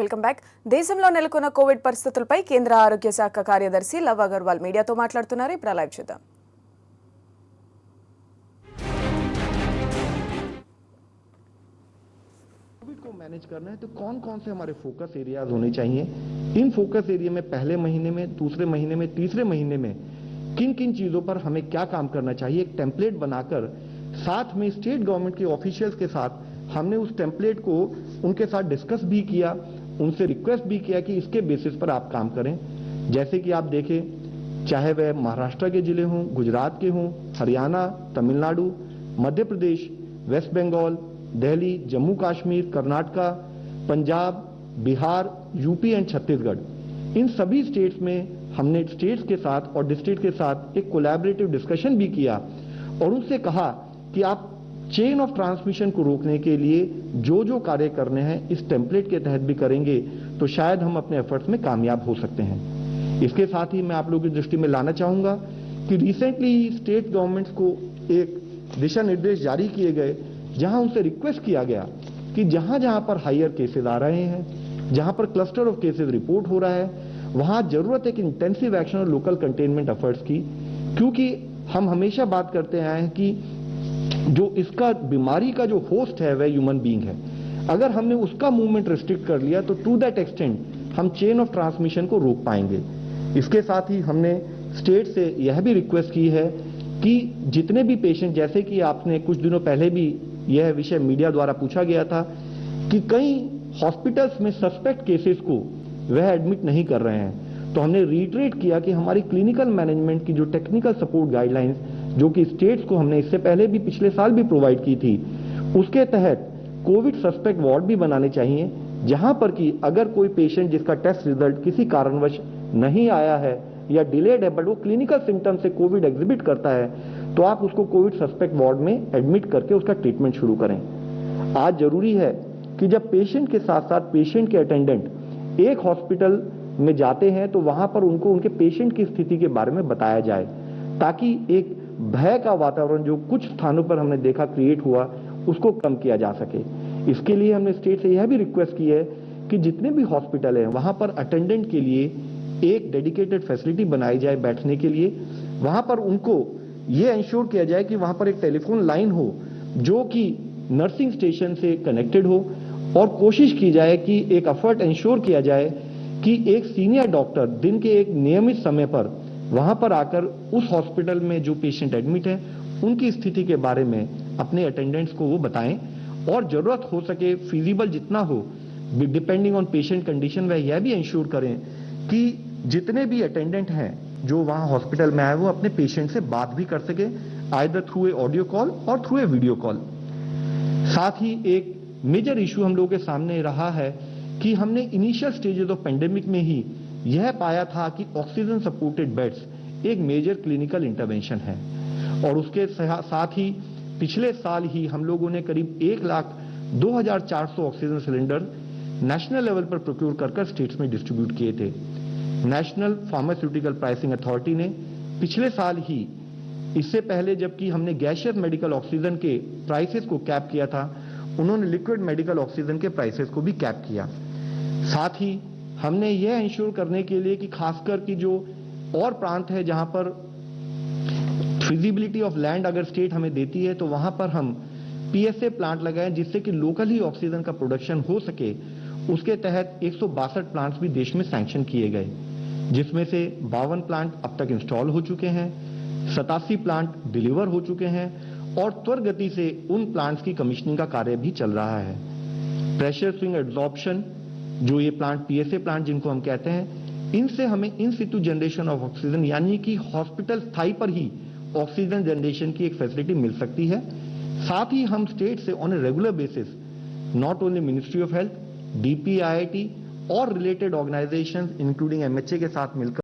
Welcome back. దేశంలో నెలకొన్న Covid పరిస్థితులపై కేంద్ర ఆరోగ్య శాఖ కార్యదర్శి లవ్ అగర్వాల్ మీడియాతో మాట్లాడుతున్నారు. ఇప్పుడు లైవ్ చూద్దాం. कोविड को मैनेज करना है तो कौन कौन से हमारे फोकस एरियाज होने चाहिए, इन फोकस एरिया में पहले महीने में, दूसरे महीने में, तीसरे महीने में किन किन चीजों पर हमें क्या काम करना चाहिए, एक टेम्पलेट बनाकर साथ में स्टेट गवर्नमेंट के ऑफिशियल्स के साथ हमने उस टेम्पलेट को उनके साथ डिस्कस भी किया, उनसे रिक्वेस्ट भी किया कि इसके बेसिस पर आप काम करें। जैसे कि आप देखें, चाहे वह महाराष्ट्र के जिले हों, गुजरात के हों, Haryana, Tamil Nadu, Madhya Pradesh, West Bengal, Delhi, Jammu Kashmir, Karnataka, Punjab, Bihar, UP and Chhattisgarh, इन सभी स्टेट्स में हमने स्टेट्स के साथ और डिस्ट्रिक्ट के साथ एक कोलैबोरेटिव डिस्कशन भी किया और उनसे कहा कि आप चेन ऑफ ट्रांसमिशन को रोकने के लिए जो जो कार्य करने हैं इस टेम्पलेट के तहत भी करेंगे तो शायद हम अपने एफर्ट्स में कामयाब हो सकते हैं। इसके साथ ही मैं आप लोगों की दृष्टि में लाना चाहूंगा कि रिसेंटली स्टेट गवर्नमेंट्स को एक दिशा निर्देश जारी किए गए जहां उनसे रिक्वेस्ट किया गया कि जहां जहां पर हायर केसेस आ रहे हैं, जहां पर क्लस्टर ऑफ केसेस रिपोर्ट हो रहा है, वहां जरूरत है कि इंटेंसिव एक्शन और लोकल कंटेनमेंट एफर्ट्स की, क्योंकि हम हमेशा बात करते आए हैं कि जो इसका बीमारी का जो होस्ट है वह ह्यूमन बीइंग है। अगर हमने उसका मूवमेंट रिस्ट्रिक्ट कर लिया तो टू दैट एक्सटेंट हम चेन ऑफ ट्रांसमिशन को रोक पाएंगे। इसके साथ ही हमने स्टेट से यह भी रिक्वेस्ट की है कि जितने भी पेशेंट, जैसे कि आपने कुछ दिनों पहले भी यह विषय मीडिया द्वारा पूछा गया था कि कई हॉस्पिटल्स में सस्पेक्ट केसेस को वह एडमिट नहीं कर रहे हैं, तो हमने रीट्रेट किया कि हमारी क्लिनिकल मैनेजमेंट की जो टेक्निकल सपोर्ट गाइडलाइंस जो कि स्टेट्स को हमने इससे पहले भी पिछले साल भी प्रोवाइड की थी, उसके तहत कोविड सस्पेक्ट वार्ड भी बनाने चाहिए, जहां पर कि अगर कोई पेशेंट जिसका टेस्ट रिजल्ट किसी कारणवश नहीं आया है या डिलेड है बट वो क्लिनिकल सिम्टम से कोविड एग्जिबिट करता है तो आप उसको कोविड सस्पेक्ट वार्ड में एडमिट करके उसका ट्रीटमेंट शुरू करें। आज जरूरी है कि जब पेशेंट के साथ साथ पेशेंट के अटेंडेंट एक हॉस्पिटल में जाते हैं तो वहां पर उनको उनके पेशेंट की स्थिति के बारे में बताया जाए, ताकि एक भय का वातावरण जो कुछ स्थानों पर हमने देखा क्रिएट हुआ उसको कम किया जा सके। इसके लिए हमने स्टेट से यह भी रिक्वेस्ट की है कि जितने भी हॉस्पिटल हैं वहां पर अटेंडेंट के लिए एक डेडिकेटेड फैसिलिटी बनाई जाए बैठने के लिए। वहां पर उनको यह इंश्योर किया जाए कि वहां पर एक टेलीफोन लाइन हो जो कि नर्सिंग स्टेशन से कनेक्टेड हो और कोशिश की जाए कि एक एफर्ट इंश्योर किया जाए कि एक सीनियर डॉक्टर दिन के एक नियमित समय पर वहां पर आकर उस हॉस्पिटल में जो पेशेंट एडमिट है उनकी स्थिति के बारे में अपने अटेंडेंट्स को वो बताएं और जरूरत हो सके फीजिबल जितना हो डिपेंडिंग ऑन पेशेंट कंडीशन वह यह भी इंश्योर करें कि जितने भी अटेंडेंट हैं जो वहां हॉस्पिटल में आए वो अपने पेशेंट से बात भी कर सके, either through a audio call और थ्रू ए वीडियो कॉल। साथ ही एक मेजर इशू हम लोगों के सामने रहा है कि हमने इनिशियल स्टेजेस ऑफ पेंडेमिक में ही यह पाया था कि ऑक्सीजन सपोर्टेड बेड्स एक मेजर क्लिनिकल इंटरवेंशन है और उसके साथ ही पिछले साल ही हम लोगों ने करीब 1,02,400 ऑक्सीजन सिलेंडर नेशनल लेवल पर प्रोक्योर कर स्टेट्स में डिस्ट्रीब्यूट किए थे। नेशनल फार्मास्यूटिकल प्राइसिंग अथॉरिटी ने पिछले साल ही, इससे पहले जबकि हमने गैसियस मेडिकल ऑक्सीजन के प्राइसेस को कैप किया था, उन्होंने लिक्विड मेडिकल ऑक्सीजन के प्राइसेस को भी कैप किया। साथ ही हमने यह इंश्योर करने के लिए कि खासकर कि जो और प्रांत है जहां पर फिजिबिलिटी ऑफ लैंड अगर स्टेट हमें देती है तो वहां पर हम पीएसए प्लांट लगाएं जिससे कि लोकली ऑक्सीजन का प्रोडक्शन हो सके। उसके तहत 162 प्लांट्स भी देश में सैंक्शन किए गए, जिसमें से 52 प्लांट अब तक इंस्टॉल हो चुके हैं, 87 प्लांट डिलीवर हो चुके हैं और त्वरित गति से उन प्लांट्स की कमीशनिंग का कार्य भी चल रहा है। प्रेशर स्विंग एब्जॉर्प्शन जो ये प्लांट पीएसए प्लांट जिनको हम कहते हैं, इनसे हमें इन सिटू जनरेशन ऑफ ऑक्सीजन यानी कि हॉस्पिटल स्थाई पर ही ऑक्सीजन जनरेशन की एक फैसिलिटी मिल सकती है। साथ ही हम स्टेट से on a regular basis not only ministry of health, DPIIT और रिलेटेड ऑर्गेनाइजेशंस इंक्लूडिंग एमएचए के साथ मिलकर